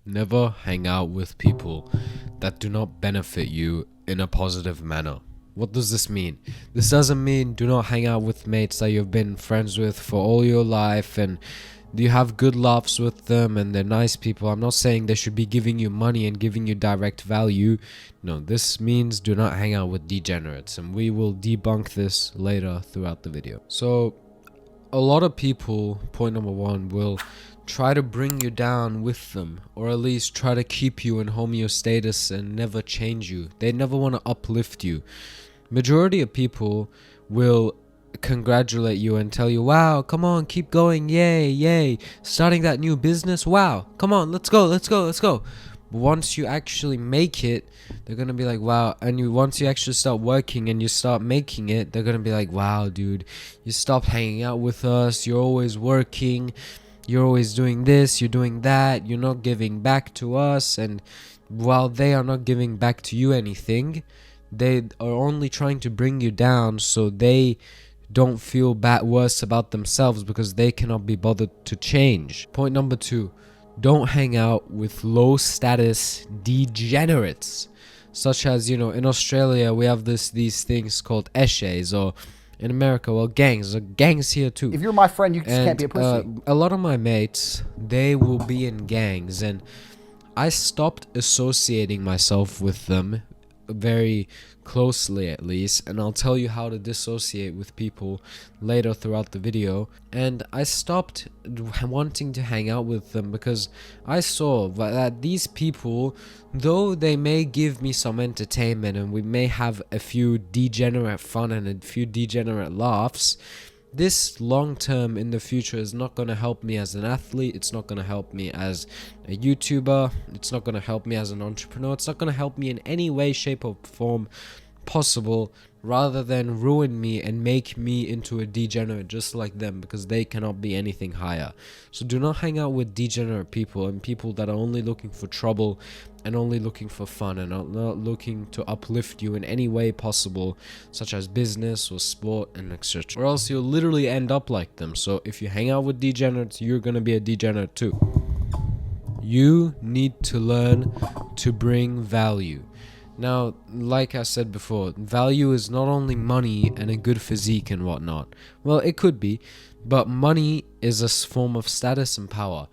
Never hang out with people that do not benefit you in a positive manner. What does this mean? This doesn't mean do not hang out with mates that you've been friends with for all your life and you have good laughs with them and they're nice people. I'm not saying they should be giving you money and giving you direct value. No, this means do not hang out with degenerates, and we will debunk this later throughout the video. So a lot of people, point number one, will try to bring you down with them, or at least try to keep you in homeostasis and never change you. They never want to uplift you. Majority of people will congratulate you and tell you, wow, come on, keep going, yay, starting that new business, wow, come on, let's go. But once you actually make it, they're gonna be like, wow. And once you actually start working and you start making it, they're gonna be like, wow, dude, you stopped hanging out with us, you're always working, you're always doing this, you're doing that, you're not giving back to us. And while they are not giving back to you anything, they are only trying to bring you down so they don't feel worse about themselves, because they cannot be bothered to change. Point number two, don't hang out with low status degenerates, such as, in Australia we have these things called eshays, or in America, well, gangs here too. If you're my friend, you just can't be a pussy. A lot of my mates, they will be in gangs, and I stopped associating myself with them very closely, at least, and I'll tell you how to dissociate with people later throughout the video. And I stopped wanting to hang out with them because I saw that these people, though they may give me some entertainment and we may have a few degenerate fun and a few degenerate laughs, this long term in the future is not going to help me as an athlete. It's not going to help me as a YouTuber. It's not going to help me as an entrepreneur. It's not going to help me in any way, shape or form possible, rather than ruin me and make me into a degenerate just like them, because they cannot be anything higher. So do not hang out with degenerate people and people that are only looking for trouble and only looking for fun and are not looking to uplift you in any way possible, such as business or sport and etc. Or else you'll literally end up like them. So if you hang out with degenerates, you're gonna be a degenerate too. You need to learn to bring value. Now, like I said before, value is not only money and a good physique and whatnot. Well, it could be, but money is a form of status and power.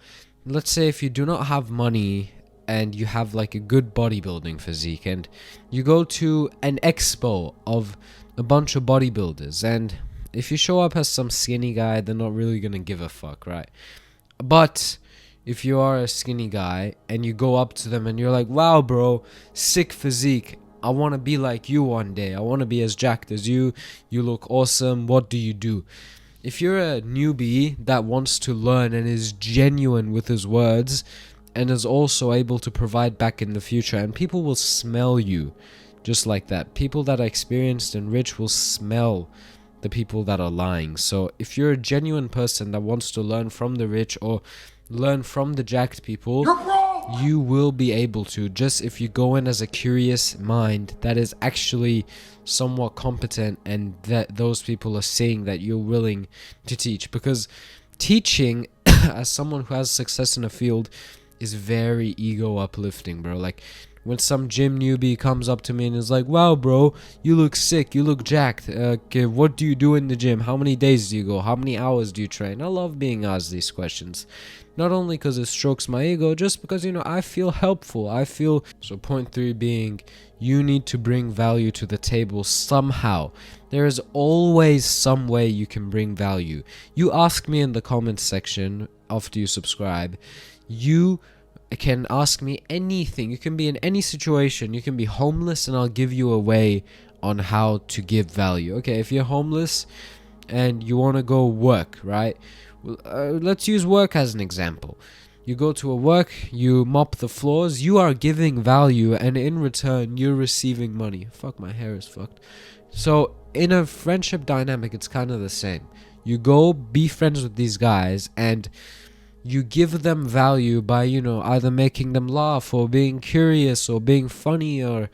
Let's say if you do not have money and you have like a good bodybuilding physique and you go to an expo of a bunch of bodybuilders, and if you show up as some skinny guy, they're not really gonna give a fuck, right? But if you are a skinny guy and you go up to them and you're like, wow, bro, sick physique, I want to be like you one day, I want to be as jacked as you look awesome, what do you do? If you're a newbie that wants to learn and is genuine with his words and is also able to provide back in the future, and people will smell you just like that. People that are experienced and rich will smell the people that are lying. So if you're a genuine person that wants to learn from the rich or learn from the jacked people, you will be able to, just if you go in as a curious mind that is actually somewhat competent and that those people are seeing that you're willing to teach. Because teaching as someone who has success in a field is very ego uplifting, bro. Like when some gym newbie comes up to me and is like, wow, bro, you look sick, you look jacked, okay, what do you do in the gym, how many days do you go, how many hours do you train? I love being asked these questions, not only because it strokes my ego, just because, I feel helpful. So point 3 being, you need to bring value to the table somehow. There is always some way you can bring value. You ask me in the comments section after you subscribe. You can ask me anything. You can be in any situation. You can be homeless and I'll give you a way on how to give value. Okay, if you're homeless and you want to go work, right? Let's use work as an example. You go to a work, you mop the floors, you are giving value, and in return you're receiving money. Fuck, my hair is fucked. So in a friendship dynamic, it's kind of the same. You go be friends with these guys and you give them value by, either making them laugh or being curious or being funny or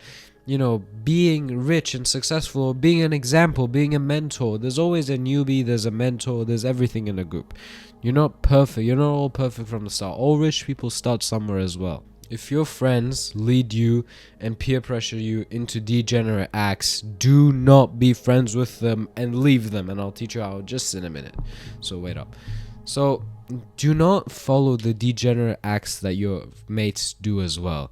being rich and successful, being an example, being a mentor. There's always a newbie, there's a mentor, there's everything in a group. You're not perfect. You're not all perfect from the start. All rich people start somewhere as well. If your friends lead you and peer pressure you into degenerate acts, do not be friends with them and leave them. And I'll teach you how just in a minute. So wait up. So do not follow the degenerate acts that your mates do as well.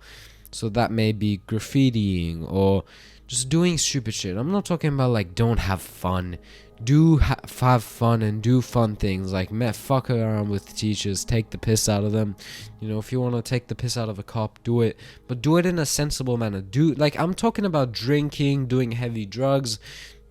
So that may be graffitiing or just doing stupid shit. I'm not talking about like don't have fun. Do have fun and do fun things like fuck around with teachers, take the piss out of them. If you want to take the piss out of a cop, do it, but do it in a sensible manner. I'm talking about drinking, doing heavy drugs,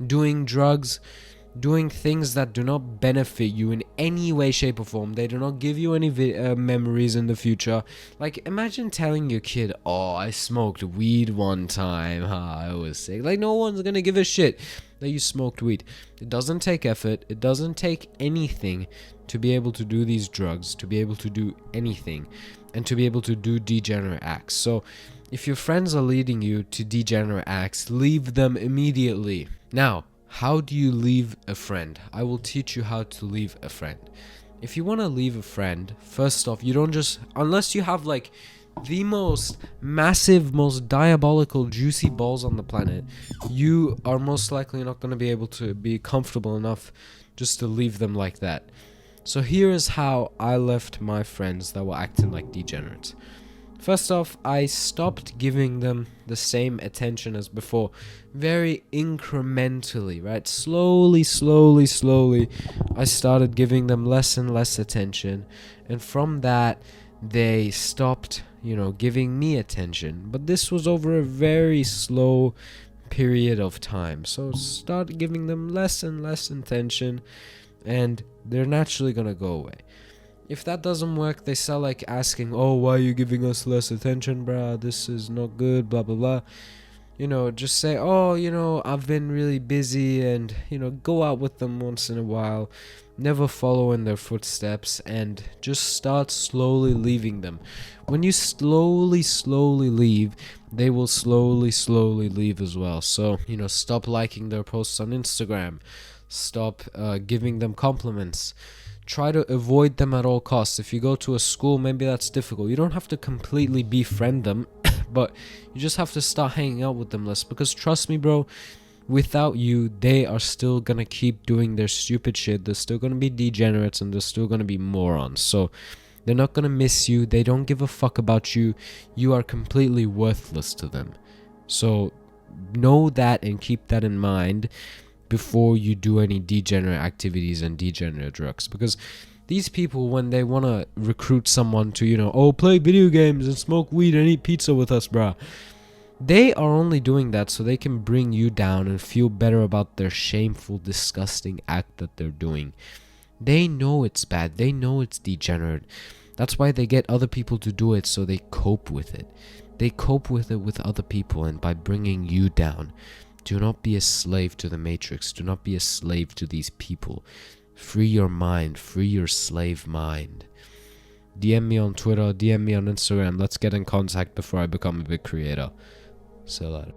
doing things that do not benefit you in any way, shape, or form. They do not give you any memories in the future. Like, imagine telling your kid, oh, I smoked weed one time, I was sick. Like, no one's gonna give a shit that you smoked weed. It doesn't take effort. It doesn't take anything to be able to do these drugs, to be able to do anything, and to be able to do degenerate acts. So, if your friends are leading you to degenerate acts, leave them immediately. Now, how do you leave a friend? I will teach you how to leave a friend. If you want to leave a friend, first off, you don't just, unless you have like the most massive, most diabolical, juicy balls on the planet, you are most likely not going to be able to be comfortable enough just to leave them like that. So here is how I left my friends that were acting like degenerates. First off, I stopped giving them the same attention as before, very incrementally, right? Slowly, I started giving them less and less attention, and from that, they stopped, giving me attention. But this was over a very slow period of time, so start giving them less and less attention, and they're naturally gonna go away. If that doesn't work, they start like asking, oh, why are you giving us less attention, bruh? This is not good, blah, blah, blah. Just say, oh, I've been really busy, and, go out with them once in a while. Never follow in their footsteps, and just start slowly leaving them. When you slowly leave, they will slowly leave as well. So, stop liking their posts on Instagram. Stop giving them compliments. Try to avoid them at all costs. If you go to a school, maybe that's difficult. You don't have to completely befriend them, but you just have to start hanging out with them less. Because trust me, bro, without you, they are still gonna keep doing their stupid shit. They're still gonna be degenerates, and they're still gonna be morons. So they're not gonna miss you. They don't give a fuck about you. You are completely worthless to them. So know that and keep that in mind before you do any degenerate activities and degenerate drugs. Because these people, when they want to recruit someone to, play video games and smoke weed and eat pizza with us, bruh, they are only doing that so they can bring you down and feel better about their shameful, disgusting act that they're doing. They know it's bad. They know it's degenerate. That's why they get other people to do it, so they cope with it. They cope with it with other people and by bringing you down. Do not be a slave to the Matrix. Do not be a slave to these people. Free your mind. Free your slave mind. DM me on Twitter. DM me on Instagram. Let's get in contact before I become a big creator. See you later.